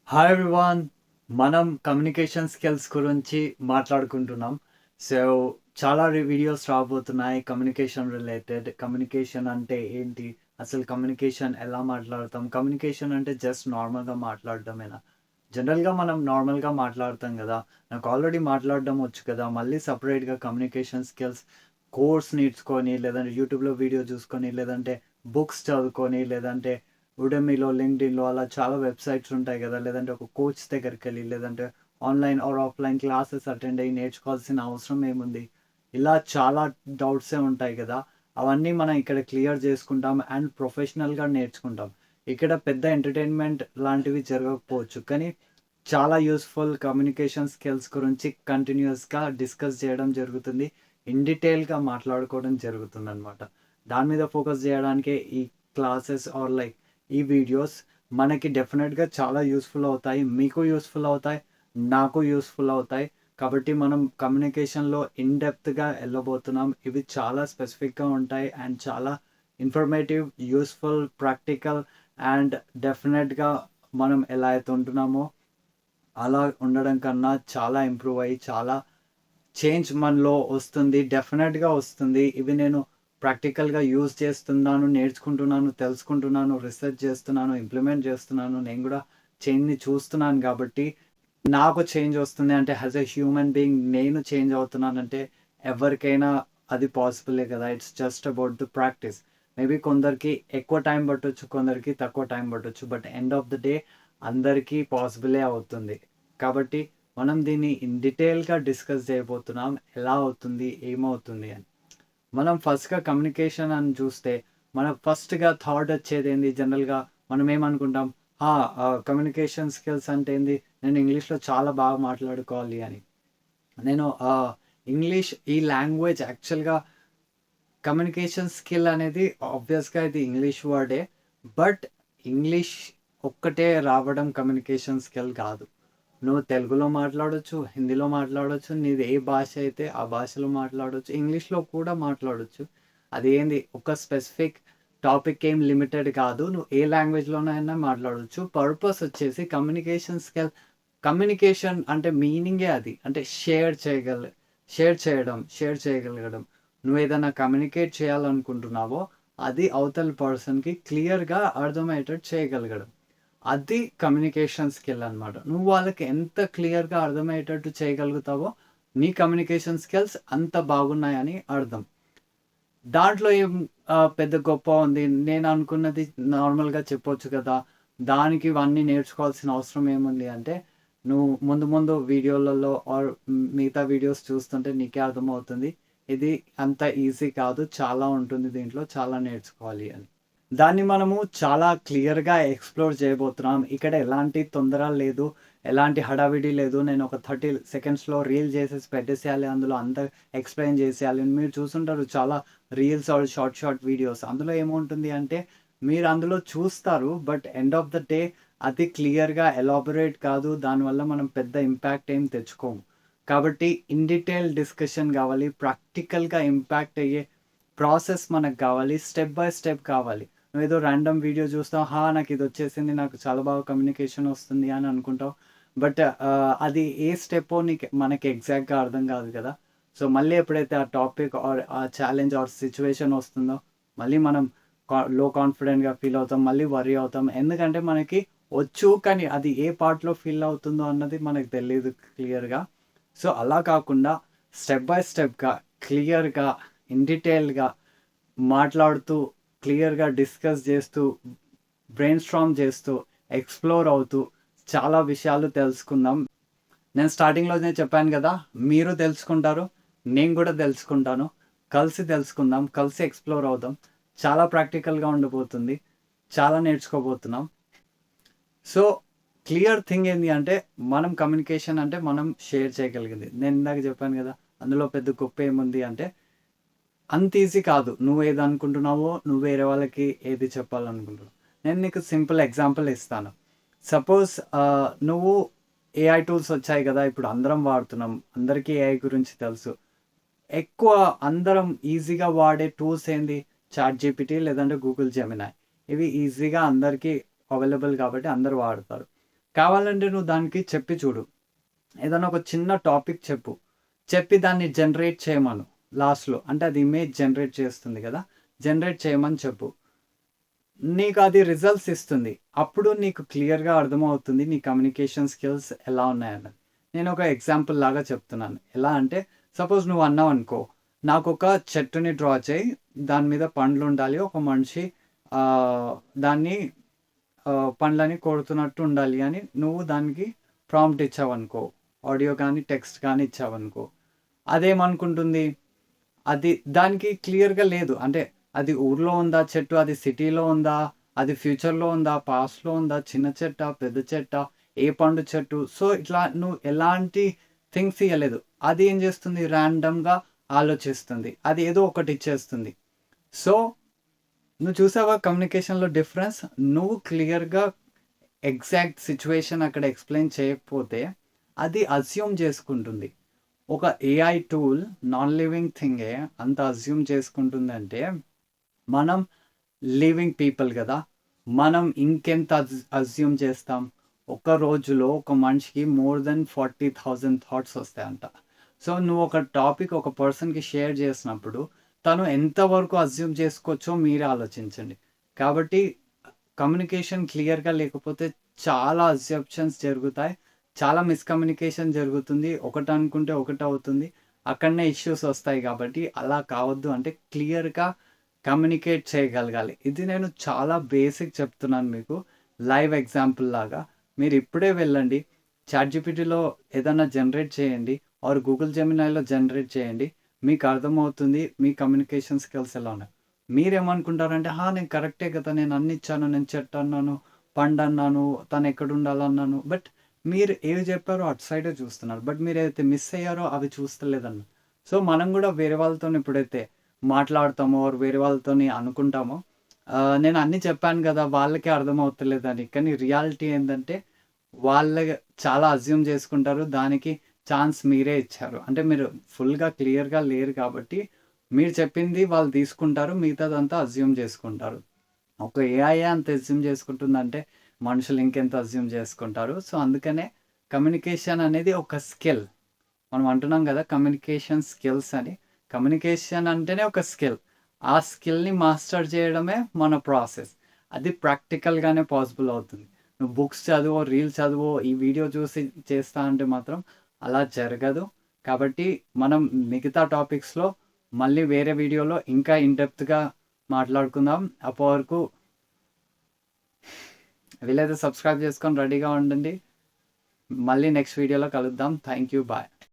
Hi everyone. మనం communication skills గురించి మాట్లాడుకుంటున్నాం. సో, చాలా వీడియోస్ రాబోతున్నాయి కమ్యూనికేషన్ రిలేటెడ్. కమ్యూనికేషన్ అంటే ఏంటి? అసలు కమ్యూనికేషన్ ఎలా మాట్లాడతాం? కమ్యూనికేషన్ అంటే జస్ట్ నార్మల్‌గా మాట్లాడడమేనా? జనరల్‌గా మనం నార్మల్‌గా మాట్లాడతాం గదా! నాకు ఆల్రెడీ మాట్లాడడం వచ్చు కదా! మళ్ళీ సెపరేట్‌గా కమ్యూనికేషన్ స్కిల్స్ కోర్స్ నేర్చుకొని, లేదంటే యూట్యూబ్‌లో వీడియో చూసుకొని, లేదంటే బుక్స్ చదువుకొని, లేదంటే ఉడెమీలో, లింక్డ్ఇన్‌లో అలా చాలా వెబ్‌సైట్స్ ఉంటాయి గదా! లేదంటే ఒక కోచ్ దగ్గరికెళ్ళి, లేదంటే online or offline classes attend అయ్యి నేర్చుకోవాల్సిన అవసరం ఏముంది? ఇలా చాలా డౌట్సే ఉంటాయి గదా! అవన్నీ మనం ఇక్కడ క్లియర్ చేసుకుంటాం అండ్ ప్రొఫెషనల్‌గా నేర్చుకుంటాం. ఇక్కడ పెద్ద ఎంటర్‌టైన్‌మెంట్ లాంటివి జరగకపోవచ్చు. కానీ చాలా యూజ్‌ఫుల్ కమ్యూనికేషన్ స్కిల్స్ గురించి కంటిన్యూయస్‌గా డిస్కస్ చేయడం జరుగుతుంది. ఇన్ డీటెయిల్‌గా మాట్లాడుకోవడం జరుగుతుందనమాట. దాని మీద ఫోకస్ జేయడానికే ఈ క్లాసెస్ ఆర్ లైక్ ఈ వీడియోస్ మనకి డెఫినిట్‌గా చాలా యూజ్‌ఫుల్ అవుతాయి. మీకు యూజ్‌ఫుల్ అవుతాయి. నాకు యూజ్‌ఫుల్ అవుతాయి. కాబట్టి మనం కమ్యూనికేషన్‌లో ఇన్ డెప్త్‌గా ఎళ్ళబోతున్నాం. ఇవి చాలా స్పెసిఫిక్‌గా ఉంటాయి అండ్ చాలా ఇన్ఫర్మేటివ్, యూజ్‌ఫుల్, ప్రాక్టికల్ అండ్ డెఫినిట్‌గా మనం ఎలా అయితే ఉంటున్నామో అలా ఉండడం కన్నా చాలా ఇంప్రూవ్ అయ్యి, చాలా చేంజ్ మనలో వస్తుంది. డెఫినిట్‌గా వస్తుంది. ఇవి నేను ప్రాక్టికల్‌గా యూజ్ చేస్తున్నాను, నేర్చుకుంటున్నాను, తెలుసుకుంటున్నాను, రిసర్చ్ చేస్తున్నాను, ఇంప్లిమెంట్ చేస్తున్నాను. నేను గూడా చేంజ్‌ని చూస్తున్నాను గాబట్టి, నాకు చేంజ్ వస్తుంది అంటే యాస్ ఎ హ్యూమన్ బీయింగ్ నేను చేంజ్ అవుతున్నానంటే ఎవరికైనా అది పాసిబులే కదా! It's just about the practice. Maybe కొందరికి ఎక్కువ టైం పట్టొచ్చు, కొందరికి తక్కువ టైం పట్టొచ్చు. But end of the day అందరికీ పాసిబులే అవుతుంది. కాబట్టి మనం దీన్ని ఇన్ డీటెయిల్‌గా డిస్కస్ చేయబోతున్నాం. ఎలా అవుతుంది? ఏమవుతుంది అని. మనం ఫస్ట్‌గా కమ్యూనికేషన్ అని చూస్తే, మనకు ఫస్ట్‌గా థాట్ వచ్చేదేంది జనరల్‌గా మనం ఏమనుకుంటాం, కమ్యూనికేషన్ స్కిల్స్ అంటే ఏంది? నేను ఇంగ్లీష్‌లో చాలా బాగా మాట్లాడుకోవాలి అని. నేను ఇంగ్లీష్ ఈ లాంగ్వేజ్ యాక్చువల్‌గా కమ్యూనికేషన్ స్కిల్ అనేది ఆబ్వియస్‌గా ఇది ఇంగ్లీష్ వర్డే. బట్ ఇంగ్లీష్ ఒక్కటే రావడం కమ్యూనికేషన్ స్కిల్ కాదు. నువ్వు తెలుగులో మాట్లాడొచ్చు, హిందీలో మాట్లాడొచ్చు. నీది ఏ భాష అయితే ఆ భాషలో మాట్లాడొచ్చు. ఇంగ్లీష్‌లో కూడా మాట్లాడొచ్చు. అదేంది ఒక స్పెసిఫిక్ టాపిక్ ఏం లిమిటెడ్ కాదు. నువ్వు ఏ లాంగ్వేజ్‌లోనైనా మాట్లాడొచ్చు. పర్పస్ వచ్చేసి కమ్యూనికేషన్ స్కిల్. కమ్యూనికేషన్ అంటే మీనింగే అది. అంటే షేర్ చేయగలగడం. నువ్వేదైనా కమ్యూనికేట్ చేయాలనుకుంటున్నావో అది అవతల పర్సన్‌కి క్లియర్‌గా అర్థమయ్యేటట్టు చేయగలగడం. అది కమ్యూనికేషన్ స్కిల్ అనమాట. నువ్వు వాళ్ళకి ఎంత క్లియర్‌గా అర్థమయ్యేటట్టు చేయగలుగుతావో, నీ కమ్యూనికేషన్ స్కిల్స్ అంత బాగున్నాయని అర్థం. దాంట్లో ఏం పెద్ద గొప్ప ఉంది. నేననుకున్నది నార్మల్‌గా చెప్పొచ్చు కదా! దానికి ఇవన్నీ నేర్చుకోవాల్సిన అవసరం ఏముంది అంటే, నువ్వు ముందు ముందు వీడియోలలో ఆర్ మిగతా వీడియోస్ చూస్తుంటే నీకే అర్థమవుతుంది. ఇది అంత ఈజీ కాదు. చాలా ఉంటుంది దీంట్లో. చాలా నేర్చుకోవాలి అని. దాన్ని మనము చాలా క్లియర్‌గా ఎక్స్‌ప్లోర్ చేయబోతున్నాం. ఇక్కడ ఎలాంటి తొందర లేదు. ఎలాంటి హడావిడి లేదు. నేను ఒక 30 సెకండ్స్‌లో రీల్ చేసేసి పెట్టేసేయాలి. అందులో అంతా ఎక్స్‌ప్లెయిన్ చేసేయాలి. మీరు చూసుంటారు చాలా రీల్స్ ఆర్ షార్ట్ వీడియోస్. అందులో ఏముంటుంది అంటే మీరు అందులో చూస్తారు. But end of the day అది క్లియర్‌గా ఎలాబొరేట్ కాదు. దానివల్ల మనం పెద్ద ఇంపాక్ట్ ఏం తెచ్చుకోము. కాబట్టి ఇన్ డీటెయిల్ డిస్కషన్ కావాలి. ప్రాక్టికల్‌గా ఇంపాక్ట్ అయ్యే ప్రాసెస్ మనకు కావాలి. స్టెప్ బై స్టెప్ కావాలి. నువ్వేదో ర్యాండమ్ వీడియో చూస్తావు. నాకిదొచ్చేసింది. నాకు చాలా బాగా కమ్యూనికేషన్ వస్తుంది అని అనుకుంటావు. బట్ అది ఏ స్టెప్పో మనకి ఎగ్జాక్ట్‌గా అర్థం కాదు కదా! సో, మళ్ళీ ఎప్పుడైతే ఆ టాపిక్ ఆర్ ఆ ఛాలెంజ్ ఆర్ సిట్యుయేషన్ వస్తుందో, మళ్ళీ మనం లో కాన్ఫిడెంట్‌గా ఫీల్ అవుతాం. మళ్ళీ వర్రీ అవుతాం. ఎందుకంటే మనకి వచ్చు. కానీ అది ఏ పార్ట్‌లో ఫీల్ అవుతుందో అన్నది మనకు తెలీదు క్లియర్‌గా. సో, అలా కాకుండా స్టెప్ బై స్టెప్‌గా, క్లియర్‌గా, ఇన్ డీటెయిల్‌గా మాట్లాడుతూ, క్లియర్‌గా డిస్కస్ జేస్తూ, బ్రెయిన్ స్టార్మ్ చేస్తూ, ఎక్స్‌ప్లోర్ అవుతూ, చాలా విషయాలు తెలుసుకుందాం. నేను స్టార్టింగ్‌లోనే చెప్పాను గదా! మీరు తెలుసుకుంటారు. నేను గూడా తెలుసుకుంటాను. కలిసి తెలుసుకుందాం. కలిసి ఎక్స్‌ప్లోర్ అవుదాం. చాలా ప్రాక్టికల్‌గా ఉండబోతుంది. చాలా నేర్చుకోబోతున్నాం. సో, క్లియర్ థింగ్ ఏంది అంటే, మనం కమ్యూనికేషన్ అంటే మనం షేర్ చేయగలిగింది. నేను ఇందాక చెప్పాను గదా! అందులో పెద్ద గొప్పేముంది అంటే అంత ఈజీ కాదు. నువ్వేదనుకుంటున్నావో, నువ్వు వేరే వాళ్ళకి ఏది చెప్పాలనుకుంటున్నావు. నేను నీకు సింపుల్ ఎగ్జాంపుల్ ఇస్తాను. సపోజ్ నువ్వు ఏఐ టూల్స్ వచ్చాయి గదా! ఇప్పుడు అందరం వాడుతున్నాం. అందరికీ ఏఐ గురించి తెలుసు. ఎక్కువ అందరం ఈజీగా వాడే టూల్స్ ఏంది? చాట్‌జీపీటీ లేదంటే గూగుల్ జెమినై. ఇవి ఈజీగా అందరికీ అవైలబుల్ కాబట్టి అందరూ వాడతారు. కావాలంటే నువ్వు దానికి చెప్పి చూడు. ఏదైనా ఒక చిన్న టాపిక్ చెప్పి దాన్ని జనరేట్ చేయమను లాస్ట్‌లో. అంటే అది ఇమేజ్ జనరేట్ చేస్తుంది కదా! జనరేట్ చేయమని చెప్పు. నీకు అది రిజల్ట్స్ ఇస్తుంది. అప్పుడు నీకు క్లియర్‌గా అర్థమవుతుంది నీ కమ్యూనికేషన్ స్కిల్స్ ఎలా ఉన్నాయన్నది. నేను ఒక ఎగ్జాంపుల్ లాగా చెప్తున్నాను. ఎలా అంటే సపోజ్ నువ్వు అన్నావనుకో, నాకొక చెట్టుని డ్రా చేయి. దాని మీద పండ్లుండాలి. ఒక మనిషి దాన్ని పండ్లని కొడుతున్నట్టు ఉండాలి అని నువ్వు దానికి ప్రాంప్ట్ ఇచ్చావనుకో. ఆడియో గానీ, టెక్స్ట్ గానీ ఇచ్చావనుకో. అదేమనుకుంటుంది? అది దానికి క్లియర్‌గా లేదు. అంటే అది ఊర్లో ఉందా చెట్టు? అది సిటీలో ఉందా? అది ఫ్యూచర్‌లో ఉందా? పాస్ట్‌లో ఉందా? చిన్న చెట్టా? పెద్ద చెట్టా? ఏ పండు చెట్టు? సో, ఇట్లా నువ్వు ఎలాంటి థింగ్స్ ఇయ్యలేదు. అది ఏం చేస్తుంది? ర్యాండమ్‌గా ఆలోచిస్తుంది. అది ఏదో ఒకటి ఇచ్చేస్తుంది. సో, నువ్వు చూసావా కమ్యూనికేషన్‌లో డిఫరెన్స్? నువ్వు క్లియర్‌గా ఎగ్జాక్ట్ సిట్యుయేషన్ అక్కడ ఎక్స్‌ప్లెయిన్ చేయకపోతే అది అస్యూమ్ చేసుకుంటుంది. ఒక ఏఐ టూల్ నాన్ లివింగ్ థింగే అంత అస్యూమ్ చేసుకుంటుందంటే, మనం లివింగ్ పీపుల్ గదా! మనం ఇంకెంత అస్యూమ్ చేస్తాం. ఒక రోజులో ఒక మనిషికి మోర్ దెన్ 40,000 థాట్స్ వస్తాయంట. సో, నువ్వు ఒక టాపిక్ ఒక పర్సన్‌కి షేర్ చేసినప్పుడు, తను ఎంతవరకు అస్యూమ్ చేసుకోవచ్చో మీరే ఆలోచించండి. కాబట్టి కమ్యూనికేషన్ క్లియర్‌గా లేకపోతే చాలా అసంప్షన్స్ జరుగుతాయి. చాలా మిస్‌కమ్యూనికేషన్ జరుగుతుంది. ఒకటనుకుంటే ఒకటవుతుంది. అక్కడనే ఇష్యూస్ వస్తాయి కాబట్టి అలా కావద్దు అంటే క్లియర్‌గా కమ్యూనికేట్ చేయగలగాలి. ఇది నేను చాలా బేసిక్ చెప్తున్నాను మీకు. లైవ్ ఎగ్జాంపుల్ లాగా. మీరు ఇప్పుడే వెళ్ళండి. చాట్‌జీపీటీలో ఏదన్నా జనరేట్ చేయండి. ఆర్ గూగుల్ జెమినైలో జనరేట్ చేయండి. మీకు అర్థమవుతుంది మీ కమ్యూనికేషన్ స్కిల్స్ ఎలా ఉన్నాయి. మీరేమనుకుంటారంటే, నేను కరెక్టే కదా! నేను అన్ని ఇచ్చాను. నేను చెట్టన్నాను, పండన్నాను, తనెక్కడుండాలన్నాను. బట్ మీరు ఏవి చెప్పారో అటు సైడే చూస్తున్నారు. బట్ మీరేదైతే మిస్ అయ్యారో అవి చూస్తలేదన్న. సో, మనం గూడా వేరే వాళ్ళతోని ఎప్పుడైతే మాట్లాడతామో, ఆర్ వేరే వాళ్ళతోని అనుకుంటామో, నేను అన్నీ చెప్పాను గదా! వాళ్ళకే అర్థమవుతలేదని. కానీ రియాలిటీ ఏందంటే, వాళ్ళే చాలా అస్యూమ్ చేసుకుంటారు. దానికి ఛాన్స్ మీరే ఇచ్చారు. అంటే మీరు ఫుల్‌గా క్లియర్‌గా లేరు కాబట్టి, మీరు చెప్పింది వాళ్ళు తీసుకుంటారు. మిగతాదంతా అస్యూమ్ చేసుకుంటారు. ఒక ఏఐయే అంత అస్యూమ్ చేసుకుంటుందంటే, మనుషులు ఇంకెంత అస్యూమ్ చేసుకుంటారు. సో, అందుకనే కమ్యూనికేషన్ అనేది ఒక స్కిల్. మనం అంటున్నాం గదా! కమ్యూనికేషన్ స్కిల్స్ అని. కమ్యూనికేషన్ అంటేనే ఒక స్కిల్. ఆ స్కిల్‌ని మాస్టర్ చేయడమే మన ప్రాసెస్. అది ప్రాక్టికల్‌గానే పాసిబుల్ అవుతుంది. నువ్వు బుక్స్ చదువో, రీల్స్ చదువో, ఈ వీడియో చూసి చేస్తా అంటే మాత్రం అలా జరగదు. కాబట్టి మనం మిగతా టాపిక్స్‌లో మళ్ళీ వేరే వీడియోలో ఇంకా ఇన్ డెప్త్‌గా మాట్లాడుకుందాం. అప్పటి వరకు వీలైతే సబ్స్క్రైబ్ చేసుకొని రెడీగా ఉండండి. మళ్ళీ నెక్స్ట్ వీడియోలో కలుద్దాం. Thank you. బాయ్.